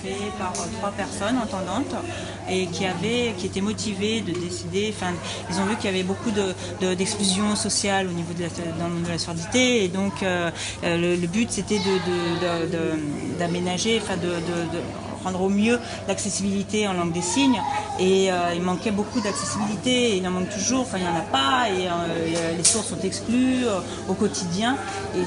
créé par 3 personnes entendantes et qui étaient motivées de décider, enfin, ils ont vu qu'il y avait beaucoup d'exclusion sociale au niveau dans le monde de la surdité, et donc le but c'était d'aménager, enfin de rendre au mieux l'accessibilité en langue des signes, et il manquait beaucoup d'accessibilité, il en manque toujours, enfin il n'y en a pas, et les sourds sont exclus au quotidien, et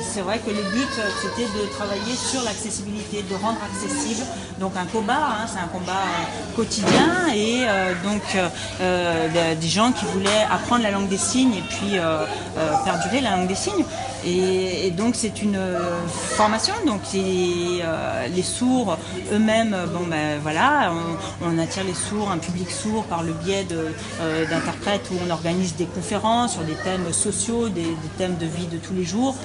c'est vrai que le but c'était de travailler sur l'accessibilité, de rendre accessible, donc un combat, hein, c'est un combat quotidien, et des gens qui voulaient apprendre la langue des signes et puis perdurer la langue des signes, et donc c'est une formation, donc les sourds eux-mêmes, voilà, on attire les sourds, un public sourd par le biais d'interprètes où on organise des conférences sur des thèmes sociaux, des thèmes de vie de tous les jours.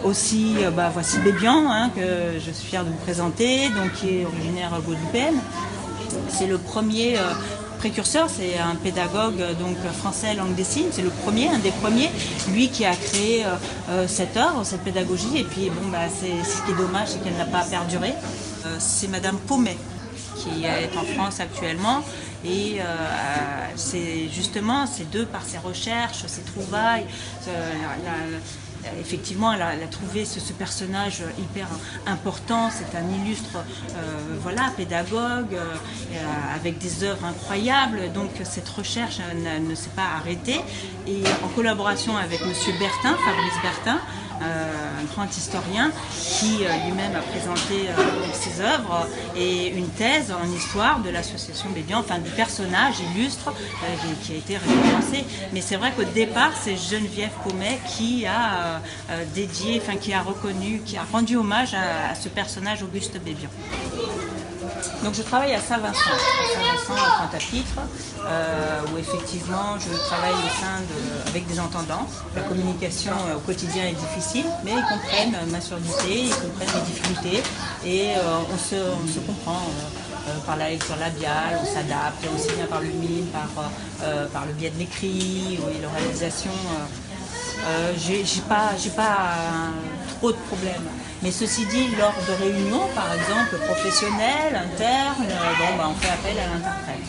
Aussi, voici Bébian, hein, que je suis fière de vous présenter, donc qui est originaire guadeloupéenne. C'est le premier précurseur, c'est un pédagogue donc français langue des signes, c'est un des premiers, lui qui a créé cette œuvre, cette pédagogie, et puis ce qui est dommage, c'est qu'elle n'a pas perduré. C'est Madame Paumet qui est en France actuellement, et c'est justement ces deux, par ses recherches, ses trouvailles, effectivement, elle a trouvé ce personnage hyper important. C'est un illustre pédagogue avec des œuvres incroyables. Donc cette recherche ne s'est pas arrêtée. Et en collaboration avec Monsieur Bertin, Fabrice Bertin, un grand historien qui lui-même a présenté ses œuvres et une thèse en histoire de l'association Bébian, enfin du personnage illustre qui a été récompensé. Mais c'est vrai qu'au départ, c'est Geneviève Paumet qui a qui a rendu hommage à ce personnage Auguste Bébian. Donc je travaille à Saint-Vincent en Pointe-à-Pitre, où effectivement je travaille avec des entendants. La communication au quotidien est difficile, mais ils comprennent ma surdité, ils comprennent mes difficultés, et on se comprend. Par la lecture labiale, on s'adapte aussi bien par le mime, par le biais de l'écrit ou de l'oralisation. J'ai pas trop de problèmes. Mais ceci dit, lors de réunions, par exemple, professionnelles, internes, on fait appel à l'interprète.